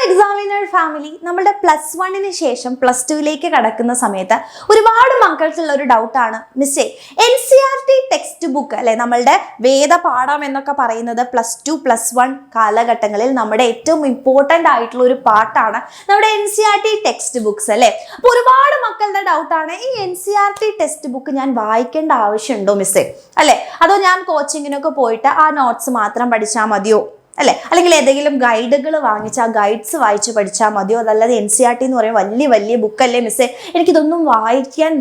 examiner family, നമ്മളുടെ +1 ശേഷം +2 കടക്കുന്ന സമയത്ത് ഒരുപാട് മക്കൾക്കുള്ള ഒരു ഡൗട്ട് ആണ് മിസ്സേ NCERT ടെക്സ്റ്റ് ബുക്ക് അല്ലേ നമ്മളുടെ വേദപാഠം എന്നൊക്കെ പറയുന്നത് +2 +1 കാലഘട്ടങ്ങളിൽ നമ്മുടെ ഏറ്റവും ഇമ്പോർട്ടന്റ് ആയിട്ടുള്ള ഒരു പാർട്ടാണ് നമ്മുടെ NCERT ടെക്സ്റ്റ് ബുക്സ് അല്ലേ. അപ്പോൾ ഒരുപാട് മക്കളുടെ ഡൗട്ട് ആണ് ഈ NCERT ടെക്സ്റ്റ് ബുക്ക് ഞാൻ വായിക്കേണ്ട ആവശ്യമുണ്ടോ മിസ്സേ അല്ലേ, അതോ ഞാൻ കോച്ചിങ്ങിനൊക്കെ പോയിട്ട് ആ നോട്ട്സ് മാത്രം പഠിച്ചാൽ മതിയോ അല്ലേ, അല്ലെങ്കിൽ ഏതെങ്കിലും ഗൈഡുകൾ വാങ്ങിച്ച് ആ ഗൈഡ്സ് വായിച്ച് പഠിച്ചാൽ മതിയോ, അതല്ലാതെ NCERT എന്ന് പറയുമ്പോൾ വലിയ വലിയ ബുക്കല്ലേ മിസ്സേ എനിക്കിതൊന്നും വായിക്കാൻ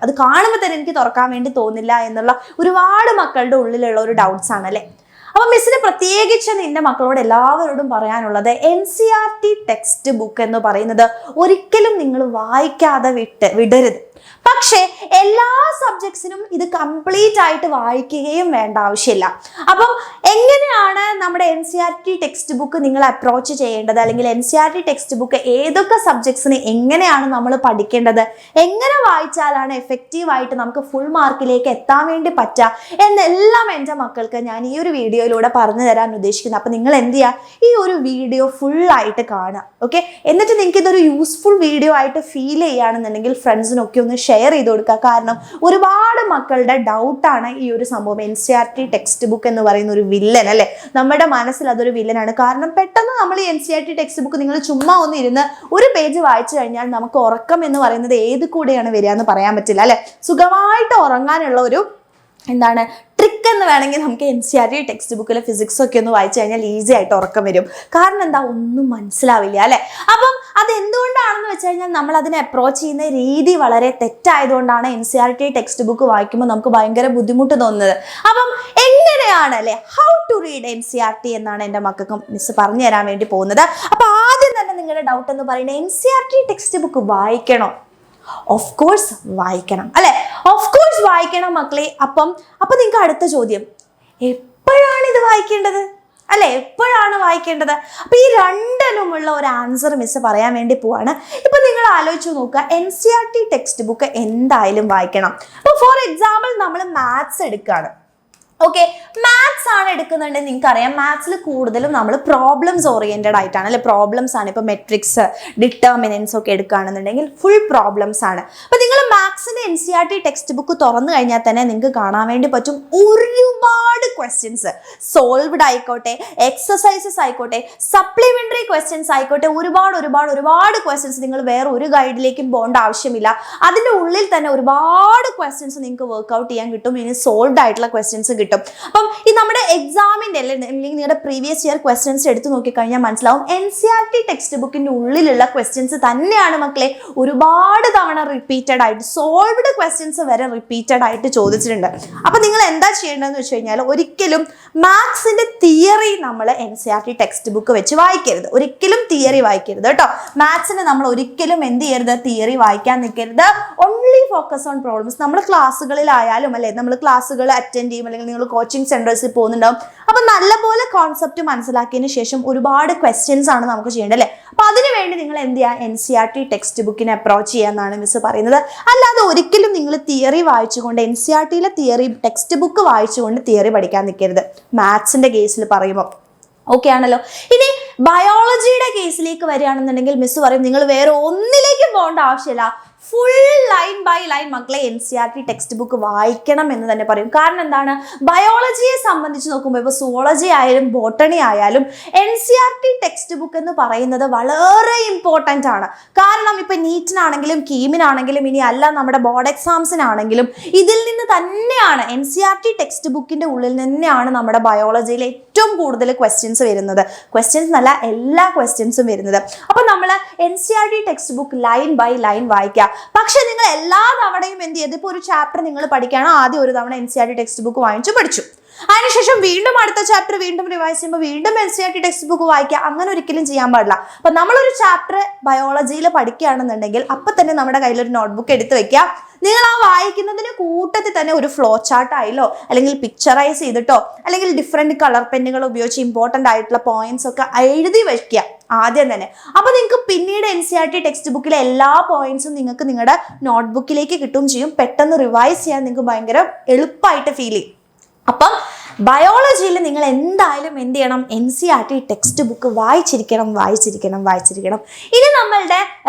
അത് കാണുമ്പോൾ തന്നെ എനിക്ക് തുറക്കാൻ വേണ്ടി തോന്നില്ല എന്നുള്ള ഒരുപാട് മക്കളുടെ ഉള്ളിലുള്ള ഒരു ഡൗട്ട്സ് ആണ് അല്ലേ. അപ്പൊ മിസ്സിന് പ്രത്യേകിച്ച് നിന്റെ മക്കളോട് എല്ലാവരോടും പറയാനുള്ളത് NCERT ടെക്സ്റ്റ് ബുക്ക് എന്ന് പറയുന്നത് ഒരിക്കലും നിങ്ങൾ വായിക്കാതെ വിടരുത്. പക്ഷേ എല്ലാ സബ്ജക്ട്സിനും ഇത് കംപ്ലീറ്റ് ആയിട്ട് വായിക്കുകയും വേണ്ട ആവശ്യമില്ല. അപ്പം എങ്ങനെയാണ് നമ്മുടെ NCERT ടെക്സ്റ്റ് ബുക്ക് നിങ്ങൾ അപ്രോച്ച് ചെയ്യേണ്ടത്, അല്ലെങ്കിൽ NCERT ടെക്സ്റ്റ് ബുക്ക് ഏതൊക്കെ സബ്ജക്ട്സിന് എങ്ങനെയാണ് നമ്മൾ പഠിക്കേണ്ടത്, എങ്ങനെ വായിച്ചാലാണ് എഫക്റ്റീവായിട്ട് നമുക്ക് ഫുൾ മാർക്കിലേക്ക് എത്താൻ വേണ്ടി പറ്റുക എന്നെല്ലാം എൻ്റെ മക്കൾക്ക് ഞാൻ ഈ ഒരു വീഡിയോയിലൂടെ പറഞ്ഞു തരാൻ ഉദ്ദേശിക്കുന്നത്. അപ്പം നിങ്ങൾ എന്ത് ചെയ്യുക, ഈ ഒരു വീഡിയോ ഫുള്ളായിട്ട് കാണുക. ഓക്കെ, എന്നിട്ട് നിങ്ങൾക്ക് ഇതൊരു യൂസ്ഫുൾ വീഡിയോ ആയിട്ട് ഫീൽ ചെയ്യുകയാണെന്നുണ്ടെങ്കിൽ ഫ്രണ്ട്സിനൊക്കെ ഒന്ന് ഷെയർ ചെയ്ത് കൊടുക്കുക. കാരണം ഒരുപാട് മക്കളുടെ ഡൗട്ടാണ് ഈ ഒരു സംഭവം. NCERT ടെക്സ്റ്റ് ബുക്ക് എന്ന് പറയുന്ന ഒരു വില്ലൻ അല്ലേ, നമ്മുടെ മനസ്സിൽ അതൊരു വില്ലനാണ്. കാരണം പെട്ടെന്ന് നമ്മൾ ഈ NCERT ടെക്സ്റ്റ് ബുക്ക് നിങ്ങൾ ചുമ്മാ ഒന്ന് ഇരുന്ന് ഒരു പേജ് വായിച്ചു കഴിഞ്ഞാൽ നമുക്ക് ഉറക്കം എന്ന് പറയുന്നത് ഏത് കൂടെയാണ് വരിക എന്ന് പറയാൻ പറ്റില്ല അല്ലെ. സുഖമായിട്ട് ഉറങ്ങാനുള്ള ഒരു ട്രിക്ക് എന്ന് വേണമെങ്കിൽ നമുക്ക് NCERT ടെക്സ്റ്റ് ബുക്കിലെ ഫിസിക്സ് ഒക്കെ ഒന്ന് വായിച്ചു കഴിഞ്ഞാൽ ഈസി ആയിട്ട് ഉറക്കം വരും. കാരണം എന്താ, ഒന്നും മനസ്സിലാവില്ല അല്ലെ. അപ്പം അത് എന്തുകൊണ്ടാണെന്ന് വെച്ച് കഴിഞ്ഞാൽ നമ്മൾ അതിനെ അപ്രോച്ച് ചെയ്യുന്ന രീതി വളരെ തെറ്റായതുകൊണ്ടാണ് NCERT ടെക്സ്റ്റ് ബുക്ക് വായിക്കുമ്പോൾ നമുക്ക് ഭയങ്കര ബുദ്ധിമുട്ട് തോന്നുന്നത്. അപ്പം എങ്ങനെയാണ് അല്ലെ ഹൗ ടു റീഡ് NCERT എന്നാണ് എൻ്റെ മക്കൾക്കും മിസ് പറഞ്ഞു തരാൻ വേണ്ടി പോകുന്നത്. അപ്പൊ ആദ്യം തന്നെ നിങ്ങളുടെ ഡൗട്ട് എന്ന് പറയുന്നത് NCERT ടെക്സ്റ്റ് ബുക്ക് വായിക്കണോ? ഓഫ് കോഴ്സ് വായിക്കണം അല്ലെ, ഓഫ് കോഴ്സ് വായിക്കണം മക്കളെ. അപ്പം നിങ്ങൾക്ക് അടുത്ത ചോദ്യം, എപ്പോഴാണ് ഇത് വായിക്കേണ്ടത് അല്ലെ, എപ്പോഴാണ് വായിക്കേണ്ടത്? അപ്പൊ ഈ രണ്ടിനുമുള്ള ഒരു ആൻസർ മിസ് പറയാൻ വേണ്ടി പോവാണ്. ഇപ്പൊ നിങ്ങൾ ആലോചിച്ച് നോക്കുക, NCERT ടെക്സ്റ്റ് ബുക്ക് എന്തായാലും വായിക്കണം. അപ്പൊ ഫോർ എക്സാമ്പിൾ നമ്മൾ മാത്സ് എടുക്കുകയാണ്. ഓക്കെ, മാത്സ് ആണ് എടുക്കുന്നുണ്ടെങ്കിൽ നിങ്ങൾക്ക് അറിയാം മാത്സിൽ കൂടുതലും നമ്മൾ പ്രോബ്ലംസ് ഓറിയന്റഡ് ആയിട്ടാണ് അല്ലെ, പ്രോബ്ലംസ് ആണ്. ഇപ്പൊ മെട്രിക്സ് ഡിറ്റർമിനൻസ് ഒക്കെ എടുക്കുകയാണെന്നുണ്ടെങ്കിൽ ഫുൾ പ്രോബ്ലംസ് ആണ്. അപ്പൊ നിങ്ങൾ മാത്സിന്റെ NCERT ടെക്സ്റ്റ് ബുക്ക് തുറന്നു കഴിഞ്ഞാൽ തന്നെ നിങ്ങൾക്ക് കാണാൻ വേണ്ടി പറ്റും ഒരുപാട് ക്വസ്റ്റ്യൻസ്, സോൾവ്ഡ് ആയിക്കോട്ടെ, എക്സസൈസസ് ആയിക്കോട്ടെ, സപ്ലിമെന്ററി ക്വസ്റ്റ്യൻസ് ആയിക്കോട്ടെ, ഒരുപാട് ക്വസ്റ്റ്യൻസ്. നിങ്ങൾ വേറെ ഒരു ഗൈഡിലേക്കും പോകേണ്ട ആവശ്യമില്ല. അതിന്റെ ഉള്ളിൽ തന്നെ ഒരുപാട് ക്വസ്റ്റ്യൻസ് നിങ്ങൾക്ക് വർക്ക്ഔട്ട് ചെയ്യാൻ കിട്ടും. ഇനി സോൾവ്ഡ് ആയിട്ടുള്ള ക്വസ്റ്റ്യൻസ് കിട്ടും. അപ്പം ഈ നമ്മുടെ എക്സാമിന്റെ അല്ലെങ്കിൽ നിങ്ങളുടെ പ്രീവിയസ് ഇയർ ക്വസ്റ്റ്യൻസ് എടുത്തു നോക്കിക്കഴിഞ്ഞാൽ മനസ്സിലാവും NCERT ടെക്സ്റ്റ് ബുക്കിന്റെ ഉള്ളിലുള്ള ക്വസ്റ്റ്യൻസ് തന്നെയാണ് മക്കളെ ഒരുപാട് തവണ റിപ്പീറ്റഡ് ആയിട്ട്, സോൾവ്ഡ് ക്വസ്റ്റ്യൻസ് വരെ റിപ്പീറ്റഡ് ആയിട്ട് ചോദിച്ചിട്ടുണ്ട്. അപ്പൊ നിങ്ങൾ എന്താ ചെയ്യേണ്ടതെന്ന് വെച്ച് കഴിഞ്ഞാൽ ഒരിക്കലും മാത്സിന്റെ തിയറി നമ്മൾ NCERT ടെക്സ്റ്റ് ബുക്ക് വെച്ച് വായിക്കരുത്, ഒരിക്കലും തിയറി വായിക്കരുത് കേട്ടോ. മാത്സിന് നമ്മൾ ഒരിക്കലും എന്ത് ചെയ്യരുത്, തിയറി വായിക്കാൻ നിൽക്കരുത്. Only focus on problems. നമ്മൾ ക്ലാസ്സുകളിലായാലും അല്ലെ, നമ്മൾ ക്ലാസ്സുകൾ അറ്റൻഡ് ചെയ്യും, അല്ലെങ്കിൽ നിങ്ങൾ കോച്ചിങ് സെന്റേഴ്സിൽ പോകുന്നുണ്ടാവും. അപ്പൊ നല്ലപോലെ കോൺസെപ്റ്റ് മനസ്സിലാക്കിയതിന് ശേഷം ഒരുപാട് ക്വസ്റ്റ്യൻസ് ആണ് നമുക്ക് ചെയ്യേണ്ടത് അല്ലെ. അപ്പൊ അതിനുവേണ്ടി നിങ്ങൾ എന്ത് ചെയ്യുക, NCERT ടെക്സ്റ്റ് ബുക്കിനെ അപ്രോച്ച് ചെയ്യാന്നാണ് മിസ് പറയുന്നത്. അല്ലാതെ ഒരിക്കലും നിങ്ങൾ തിയറി വായിച്ചുകൊണ്ട് NCERTയിലെ തിയറി ടെക്സ്റ്റ് ബുക്ക് വായിച്ചുകൊണ്ട് തിയറി പഠിക്കാൻ നിൽക്കരുത്, മാത്സിന്റെ കേസിൽ പറയുമ്പോൾ. ഓക്കെ ആണല്ലോ. ഇനി ബയോളജിയുടെ കേസിലേക്ക് വരികയാണെന്നുണ്ടെങ്കിൽ മിസ് പറയും നിങ്ങൾ വേറെ ഒന്നിലേക്കും പോകേണ്ട ആവശ്യമില്ല, ഫുൾ ലൈൻ ബൈ ലൈൻ മക്കളെ NCERT ടെക്സ്റ്റ് ബുക്ക് വായിക്കണം എന്ന് തന്നെ പറയും. കാരണം എന്താണ്, ബയോളജിയെ സംബന്ധിച്ച് നോക്കുമ്പോൾ ഇപ്പോൾ സുവോളജി ആയാലും ബോട്ടണി ആയാലും NCERT ടെക്സ്റ്റ് ബുക്ക് എന്ന് പറയുന്നത് വളരെ ഇമ്പോർട്ടൻ്റ് ആണ്. കാരണം ഇപ്പം നീറ്റിനാണെങ്കിലും കീമിനാണെങ്കിലും ഇനി അല്ല നമ്മുടെ ബോർഡ് എക്സാംസിനാണെങ്കിലും ഇതിൽ നിന്ന് തന്നെയാണ്, NCERT ടെക്സ്റ്റ് ബുക്കിൻ്റെ ഉള്ളിൽ തന്നെയാണ് നമ്മുടെ ബയോളജിയിൽ ഏറ്റവും കൂടുതൽ ക്വസ്റ്റ്യൻസ് വരുന്നത്. ക്വസ്റ്റ്യൻസ് എന്നല്ല, എല്ലാ ക്വസ്റ്റ്യൻസും വരുന്നത്. അപ്പം നമ്മൾ NCERT text book line by line വായിക്കുക. പക്ഷെ നിങ്ങൾ എല്ലാ തവണയും എന്ത് ചെയ്ത്, ഇപ്പോൾ ഒരു ചാപ്റ്റർ നിങ്ങൾ പഠിക്കുകയാണ്, ആദ്യം ഒരു തവണ NCERT ടെക്സ്റ്റ് ബുക്ക് വാങ്ങിച്ചു പഠിച്ചു, അതിനുശേഷം വീണ്ടും അടുത്ത ചാപ്റ്റർ വീണ്ടും റിവൈസ് ചെയ്യുമ്പോൾ വീണ്ടും NCERT ടെക്സ്റ്റ് ബുക്ക് വായിക്കുക. അങ്ങനെ ഒരിക്കലും ചെയ്യാൻ പാടില്ല. അപ്പൊ നമ്മളൊരു ചാപ്റ്റർ ബയോളജിയിൽ പഠിക്കുകയാണെന്നുണ്ടെങ്കിൽ അപ്പൊ തന്നെ നമ്മുടെ കയ്യിലൊരു നോട്ട്ബുക്ക് എടുത്ത് വെക്കുക. നിങ്ങൾ ആ വായിക്കുന്നതിന് കൂട്ടത്തിൽ തന്നെ ഒരു ഫ്ലോ ചാർട്ട് ആയില്ലോ, അല്ലെങ്കിൽ പിക്ചറൈസ് ചെയ്തിട്ടോ, അല്ലെങ്കിൽ ഡിഫറെന്റ് കളർ പെന്നുകൾ ഉപയോഗിച്ച് ഇമ്പോർട്ടൻ്റ് ആയിട്ടുള്ള പോയിന്റ്സ് ഒക്കെ എഴുതി വെക്കുക ആദ്യം തന്നെ. അപ്പൊ നിങ്ങൾക്ക് പിന്നീട് NCERT ടെക്സ്റ്റ് ബുക്കിലെ എല്ലാ പോയിന്റ്സും നിങ്ങൾക്ക് നിങ്ങളുടെ നോട്ട്ബുക്കിലേക്ക് കിട്ടുകയും ചെയ്യും. പെട്ടെന്ന് റിവൈസ് ചെയ്യാൻ നിങ്ങൾക്ക് ഭയങ്കര എളുപ്പമായിട്ട് ഫീൽ ചെയ്യും. അപ്പം ബയോളജിയിൽ നിങ്ങൾ എന്തായാലും എന്ത് ചെയ്യണം, NCERT ടെക്സ്റ്റ് ബുക്ക് വായിച്ചിരിക്കണം. ഇനി നമ്മളുടെ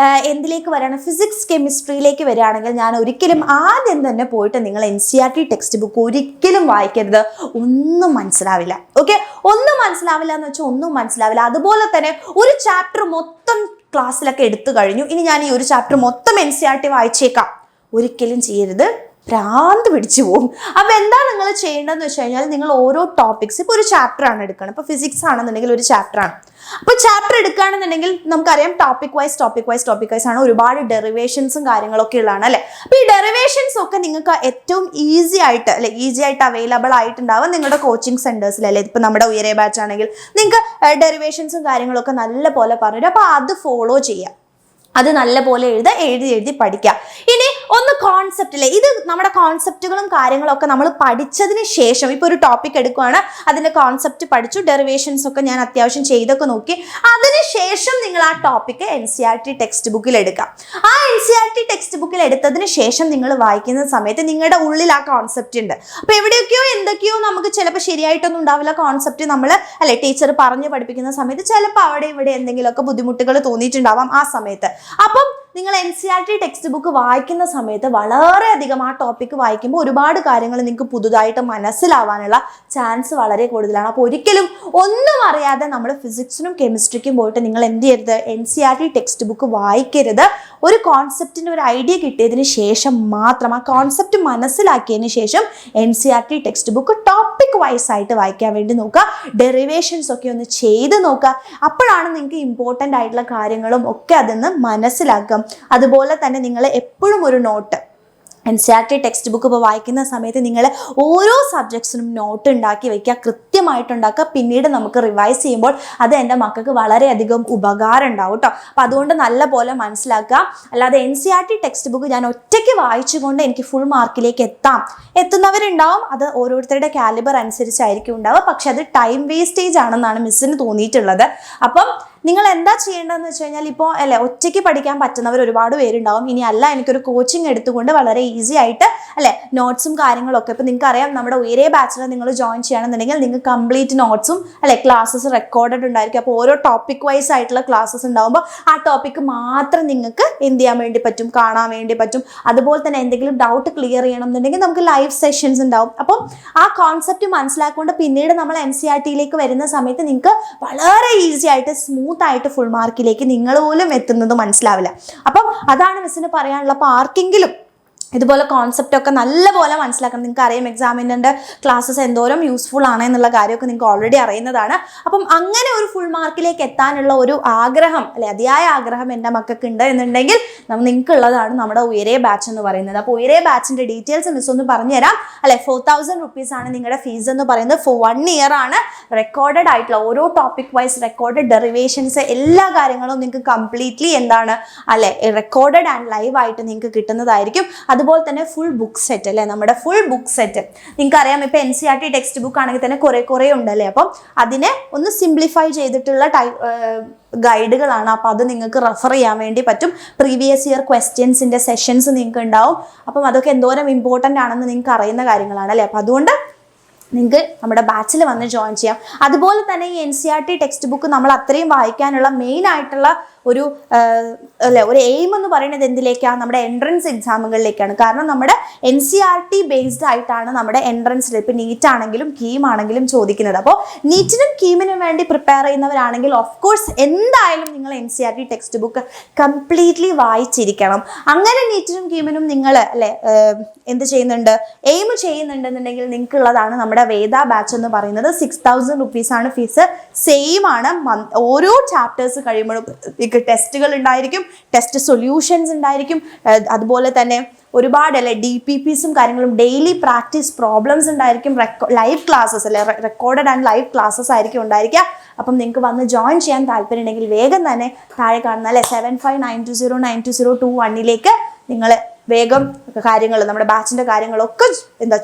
എന്തിലേക്ക് വരികയാണ്, ഫിസിക്സ് കെമിസ്ട്രിയിലേക്ക് വരികയാണെങ്കിൽ ഞാൻ ഒരിക്കലും ആദ്യം തന്നെ പോയിട്ട് നിങ്ങൾ NCERT ടെക്സ്റ്റ് ബുക്ക് ഒരിക്കലും വായിക്കരുത്. ഒന്നും മനസ്സിലാവില്ല. ഓക്കെ, ഒന്നും മനസ്സിലാവില്ല എന്ന് വെച്ചാൽ ഒന്നും മനസ്സിലാവില്ല. അതുപോലെ തന്നെ ഒരു ചാപ്റ്റർ മൊത്തം ക്ലാസ്സിലൊക്കെ എടുത്തു കഴിഞ്ഞു, ഇനി ഞാൻ ഈ ഒരു ചാപ്റ്റർ മൊത്തം NCERT വായിച്ചേക്കാം, ഒരിക്കലും ചെയ്യരുത്. ഭ്രാന്ത് പിടിച്ചു പോകും. അപ്പോൾ എന്താ നിങ്ങൾ ചെയ്യേണ്ടതെന്ന് വെച്ച് കഴിഞ്ഞാൽ, നിങ്ങൾ ഓരോ ടോപ്പിക്സ്, ഇപ്പോൾ ഒരു ചാപ്റ്റർ ആണ് എടുക്കണം. ഇപ്പോൾ ഫിസിക്സ് ആണെന്നുണ്ടെങ്കിൽ ഒരു ചാപ്റ്റർ ആണ്. അപ്പോൾ ചാപ്റ്റർ എടുക്കുകയാണെന്നുണ്ടെങ്കിൽ നമുക്കറിയാം ടോപ്പിക് വൈസ് ആണ്. ഒരുപാട് ഡെറിവേഷൻസും കാര്യങ്ങളൊക്കെ ഉള്ളതാണ് അല്ലേ. അപ്പോൾ ഈ ഡെറിവേഷൻസ് ഒക്കെ നിങ്ങൾക്ക് ഏറ്റവും ഈസി ആയിട്ട് അവൈലബിൾ ആയിട്ടുണ്ടാവും നിങ്ങളുടെ കോച്ചിങ് സെന്റേഴ്സിൽ അല്ലേ. ഇപ്പോൾ നമ്മുടെ ഉയരെ ബാച്ച് ആണെങ്കിൽ നിങ്ങൾക്ക് ഡെറിവേഷൻസും കാര്യങ്ങളൊക്കെ നല്ല പോലെ പറഞ്ഞിട്ട്, അപ്പോൾ അത് ഫോളോ ചെയ്യാം. അത് നല്ല പോലെ എഴുതി പഠിക്കുക. ഇനി ഒന്ന് കോൺസെപ്റ്റിലെ, ഇത് നമ്മുടെ കോൺസെപ്റ്റുകളും കാര്യങ്ങളൊക്കെ നമ്മൾ പഠിച്ചതിന് ശേഷം, ഇപ്പോൾ ഒരു ടോപ്പിക് എടുക്കുകയാണ്, അതിൻ്റെ കോൺസെപ്റ്റ് പഠിച്ചു, ഡെറിവേഷൻസ് ഒക്കെ ഞാൻ അത്യാവശ്യം ചെയ്തൊക്കെ നോക്കി, അതിനുശേഷം നിങ്ങൾ ആ ടോപ്പിക്ക് NCERT ടെക്സ്റ്റ് ബുക്കിൽ എടുക്കാം. ആ NCERT ടെക്സ്റ്റ് ബുക്കിൽ എടുത്തതിന് ശേഷം നിങ്ങൾ വായിക്കുന്ന സമയത്ത് നിങ്ങളുടെ ഉള്ളിൽ ആ കോൺസെപ്റ്റ് ഉണ്ട്. അപ്പോൾ എവിടെയൊക്കെയോ എന്തൊക്കെയോ നമുക്ക് ചിലപ്പോൾ ശരിയായിട്ടൊന്നും ഉണ്ടാവില്ല കോൺസെപ്റ്റ്, നമ്മൾ അല്ലെ ടീച്ചർ പറഞ്ഞ് പഠിപ്പിക്കുന്ന സമയത്ത് ചിലപ്പോൾ അവിടെ ഇവിടെ എന്തെങ്കിലുമൊക്കെ ബുദ്ധിമുട്ടുകൾ തോന്നിയിട്ടുണ്ടാവാം ആ സമയത്ത്. അപ്പം നിങ്ങൾ NCERT ടെക്സ്റ്റ് ബുക്ക് വായിക്കുന്ന സമയത്ത് വളരെയധികം ആ ടോപ്പിക്ക് വായിക്കുമ്പോൾ ഒരുപാട് കാര്യങ്ങൾ നിങ്ങൾക്ക് പുതുതായിട്ട് മനസ്സിലാവാനുള്ള ചാൻസ് വളരെ കൂടുതലാണ്. അപ്പോൾ ഒരിക്കലും ഒന്നും അറിയാതെ നമ്മൾ ഫിസിക്സിനും കെമിസ്ട്രിക്കും പോയിട്ട് നിങ്ങൾ എന്ത് ചെയ്യരുത്, NCERT ടെക്സ്റ്റ് ബുക്ക് വായിക്കരുത്. ഒരു കോൺസെപ്റ്റിൻ്റെ ഒരു ഐഡിയ കിട്ടിയതിന് ശേഷം മാത്രം, ആ കോൺസെപ്റ്റ് മനസ്സിലാക്കിയതിന് ശേഷം NCERT text book topic wise ആയിട്ട് വായിക്കാൻ വേണ്ടി നോക്കുക. ഡെറിവേഷൻസ് ഒക്കെ ഒന്ന് ചെയ്ത് നോക്കുക. അപ്പോഴാണ് നിങ്ങൾക്ക് ഇമ്പോർട്ടൻ്റ് ആയിട്ടുള്ള കാര്യങ്ങളും ഒക്കെ അതെന്ന് മനസ്സിലാക്കുക. അതുപോലെ തന്നെ നിങ്ങൾ എപ്പോഴും ഒരു നോട്ട്, NCERT ടെക്സ്റ്റ് ബുക്ക് ഇപ്പോൾ വായിക്കുന്ന സമയത്ത് നിങ്ങൾ ഓരോ സബ്ജക്ട്സിനും നോട്ട് ഉണ്ടാക്കി വയ്ക്കുക, കൃത്യമായിട്ടുണ്ടാക്കുക. പിന്നീട് നമുക്ക് റിവൈസ് ചെയ്യുമ്പോൾ അത് എൻ്റെ മക്കൾക്ക് വളരെയധികം ഉപകാരം ഉണ്ടാവും കേട്ടോ. അപ്പം അതുകൊണ്ട് നല്ല പോലെ മനസ്സിലാക്കുക. അല്ലാതെ NCERT ടെക്സ്റ്റ് ബുക്ക് ഞാൻ ഒറ്റയ്ക്ക് വായിച്ചുകൊണ്ട് എനിക്ക് ഫുൾ മാർക്കിലേക്ക് എത്തുന്നവരുണ്ടാവും. അത് ഓരോരുത്തരുടെ കാലിബർ അനുസരിച്ചായിരിക്കും ഉണ്ടാവുക. പക്ഷെ അത് ടൈം വേസ്റ്റേജ് ആണെന്നാണ് മിസ്സിന് തോന്നിയിട്ടുള്ളത്. അപ്പം നിങ്ങൾ എന്താ ചെയ്യേണ്ടതെന്ന് വെച്ച് കഴിഞ്ഞാൽ, ഇപ്പോൾ അല്ലെ ഒറ്റയ്ക്ക് പഠിക്കാൻ പറ്റുന്നവർ ഒരുപാട് പേരുണ്ടാവും. ഇനി അല്ല, എനിക്കൊരു കോച്ചിങ് എടുത്തുകൊണ്ട് വളരെ ഈസി ആയിട്ട് അല്ലെ നോട്ട്സും കാര്യങ്ങളൊക്കെ, ഇപ്പോൾ നിങ്ങൾക്ക് അറിയാം നമ്മുടെ ഉയരെ ബാച്ചിൽ നിങ്ങൾ ജോയിൻ ചെയ്യണമെന്നുണ്ടെങ്കിൽ നിങ്ങൾക്ക് കംപ്ലീറ്റ് നോട്ട്സും അല്ലെ ക്ലാസ്സസ് റെക്കോർഡഡ് ഉണ്ടായിരിക്കും. അപ്പോൾ ഓരോ ടോപ്പിക് വൈസ് ആയിട്ടുള്ള ക്ലാസ്സസ് ഉണ്ടാകുമ്പോൾ ആ ടോപ്പിക്ക് മാത്രം നിങ്ങൾക്ക് എന്ത് ചെയ്യാൻ വേണ്ടി പറ്റും, കാണാൻ വേണ്ടി പറ്റും. അതുപോലെ തന്നെ എന്തെങ്കിലും ഡൗട്ട് ക്ലിയർ ചെയ്യണം എന്നുണ്ടെങ്കിൽ നമുക്ക് ലൈവ് സെഷൻസ് ഉണ്ടാവും. അപ്പം ആ കോൺസെപ്റ്റ് മനസ്സിലാക്കിക്കൊണ്ട് പിന്നീട് നമ്മൾ NCERTയിലേക്ക് വരുന്ന സമയത്ത് നിങ്ങൾക്ക് വളരെ ഈസി ആയിട്ട് സ്മൂത്ത് ആയിട്ട് ഫുൾ മാർക്കിലേക്ക് നിങ്ങൾ പോലും എത്തുന്നത് മനസ്സിലാവില്ല. അപ്പം അതാണ് മിസ്സിന് പറയാനുള്ള. അപ്പോൾ ആർക്കെങ്കിലും ഇതുപോലെ കോൺസെപ്റ്റ് ഒക്കെ നല്ലപോലെ മനസ്സിലാക്കണം. നിങ്ങൾക്ക് അറിയാം എക്സാമിനറിൻ്റെ ക്ലാസ്സസ് എന്തോരം യൂസ്ഫുൾ ആണ് എന്നുള്ള കാര്യമൊക്കെ നിങ്ങൾക്ക് ഓൾറെഡി അറിയുന്നതാണ്. അപ്പം അങ്ങനെ ഒരു ഫുൾ മാർക്കിലേക്ക് എത്താനുള്ള ഒരു ആഗ്രഹം അല്ലെ, അതിയായ ആഗ്രഹം എൻ്റെ മക്കൾക്ക് ഉണ്ട് എന്നുണ്ടെങ്കിൽ നിങ്ങൾക്കുള്ളതാണ് നമ്മുടെ ഉയരെ ബാച്ച് എന്ന് പറയുന്നത്. അപ്പോൾ ഉയരെ ബാച്ചിൻ്റെ ഡീറ്റെയിൽസ് മിസ് ഒന്ന് പറഞ്ഞുതരാം അല്ലെ. 4000 rupees ആണ് നിങ്ങളുടെ ഫീസ് എന്ന് പറയുന്നത്. ഫോർ 1 year ആണ്. റെക്കോർഡഡ് ആയിട്ടുള്ള ഓരോ ടോപ്പിക് വൈസ് റെക്കോർഡഡ് ഡെറിവേഷൻസ് എല്ലാ കാര്യങ്ങളും നിങ്ങൾക്ക് കംപ്ലീറ്റ്ലി എന്താണ് അല്ലെ റെക്കോർഡഡ് ആൻഡ് ലൈവ് ആയിട്ട് നിങ്ങൾക്ക് കിട്ടുന്നതായിരിക്കും. അതുപോലെ തന്നെ ഫുൾ ബുക്ക് സെറ്റ് അല്ലേ, നമ്മുടെ ഫുൾ ബുക്ക് സെറ്റ് നിങ്ങൾക്ക് അറിയാം. ഇപ്പോൾ NCERT ടെക്സ്റ്റ് ബുക്ക് ആണെങ്കിൽ തന്നെ കുറേ ഉണ്ടല്ലേ. അപ്പം അതിനെ ഒന്ന് സിംപ്ലിഫൈ ചെയ്തിട്ടുള്ള ഗൈഡുകളാണ്. അപ്പോൾ അത് നിങ്ങൾക്ക് റെഫർ ചെയ്യാൻ വേണ്ടി പറ്റും. പ്രീവിയസ് ഇയർ ക്വസ്റ്റ്യൻസിൻ്റെ സെഷൻസ് നിങ്ങൾക്ക് ഉണ്ടാവും. അപ്പം അതൊക്കെ എന്തോരം ഇമ്പോർട്ടൻ്റ് ആണെന്ന് നിങ്ങൾക്ക് അറിയുന്ന കാര്യങ്ങളാണ് അല്ലേ. അപ്പോൾ അതുകൊണ്ട് നിങ്ങൾക്ക് നമ്മുടെ ബാച്ചിൽ വന്ന് ജോയിൻ ചെയ്യാം. അതുപോലെ തന്നെ ഈ NCERT ടെക്സ്റ്റ് ബുക്ക് നമ്മൾ അത്രയും വായിക്കാനുള്ള മെയിൻ ആയിട്ടുള്ള ഒരു എയിം എന്ന് പറയുന്നത് എന്തിലേക്കാണ്, നമ്മുടെ എൻട്രൻസ് എക്സാമുകളിലേക്കാണ്. കാരണം നമ്മുടെ NCERT ബേസ്ഡ് ആയിട്ടാണ് നമ്മുടെ എൻട്രൻസിൽ ഇപ്പോൾ നീറ്റ് ആണെങ്കിലും കീം ആണെങ്കിലും ചോദിക്കുന്നത്. അപ്പോൾ നീറ്റിനും കീമിനും വേണ്ടി പ്രിപ്പയർ ചെയ്യുന്നവരാണെങ്കിൽ ഓഫ് കോഴ്സ് എന്തായാലും നിങ്ങൾ NCERT ടെക്സ്റ്റ് ബുക്ക് കംപ്ലീറ്റ്ലി വായിച്ചിരിക്കണം. അങ്ങനെ നീറ്റിനും കീമിനും നിങ്ങൾ അല്ലെ എന്ത് ചെയ്യുന്നുണ്ട്, എയിം ചെയ്യുന്നുണ്ടെന്നുണ്ടെങ്കിൽ നിങ്ങൾക്കുള്ളതാണ് നമ്മുടെ വേദ ബാച്ച് എന്ന് പറയുന്നത്. 6000 rupees ആണ് ഫീസ്. സെയിം ആണ്. ഓരോ ചാപ്റ്റേഴ്സ് കഴിയുമ്പോഴും ടെസ്റ്റുകൾ ഉണ്ടായിരിക്കും, ടെസ്റ്റ് സൊല്യൂഷൻസ് ഉണ്ടായിരിക്കും. അതുപോലെ തന്നെ ഒരുപാട് അല്ലെ DPPസും കാര്യങ്ങളും, ഡെയിലി പ്രാക്ടീസ് പ്രോബ്ലംസ് ഉണ്ടായിരിക്കും. ലൈവ് ക്ലാസ്സസ് അല്ലെ, റെക്കോർഡഡ് ആൻഡ് ലൈവ് ക്ലാസ്സസ് ആയിരിക്കും ഉണ്ടായിരിക്കുക. അപ്പം നിങ്ങൾക്ക് വന്ന് ജോയിൻ ചെയ്യാൻ താല്പര്യം ഉണ്ടെങ്കിൽ വേഗം തന്നെ താഴെ കാണുന്ന അല്ലെ 7592092021 നിങ്ങൾ വേഗം കാര്യങ്ങൾ നമ്മുടെ ബാച്ചിൻ്റെ കാര്യങ്ങളൊക്കെ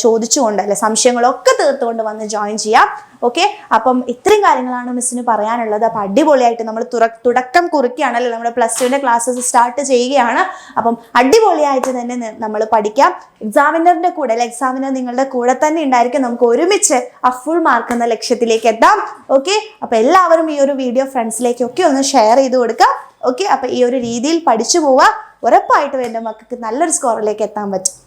ചോദിച്ചുകൊണ്ട് അല്ലെ സംശയങ്ങളൊക്കെ തീർത്തുകൊണ്ട് വന്ന് ജോയിൻ ചെയ്യാം. ഓക്കെ, അപ്പം ഇത്രയും കാര്യങ്ങളാണ് മിസ്സിന് പറയാനുള്ളത്. അപ്പം അടിപൊളിയായിട്ട് നമ്മൾ തുടക്കം കുറിക്കുകയാണല്ലോ, നമ്മുടെ +2 ക്ലാസ്സസ് സ്റ്റാർട്ട് ചെയ്യുകയാണ്. അപ്പം അടിപൊളിയായിട്ട് തന്നെ നമ്മൾ പഠിക്കാം. എക്സാമിനറിൻ്റെ കൂടെ അല്ലെ എക്സാമിനർ നിങ്ങളുടെ കൂടെ തന്നെ ഉണ്ടായിരിക്കും. നമുക്ക് ഒരുമിച്ച് ആ ഫുൾ മാർക്ക് എന്ന ലക്ഷ്യത്തിലേക്ക് എത്താം. ഓക്കെ, അപ്പം എല്ലാവരും ഈ ഒരു വീഡിയോ ഫ്രണ്ട്സിലേക്കൊക്കെ ഒന്ന് ഷെയർ ചെയ്ത് കൊടുക്കുക. ഓക്കെ, അപ്പം ഈ ഒരു രീതിയിൽ പഠിച്ചു പോവുക. ഉറപ്പായിട്ടും എൻ്റെ മക്കൾക്ക് നല്ലൊരു സ്കോറിലേക്ക് എത്താൻ പറ്റും.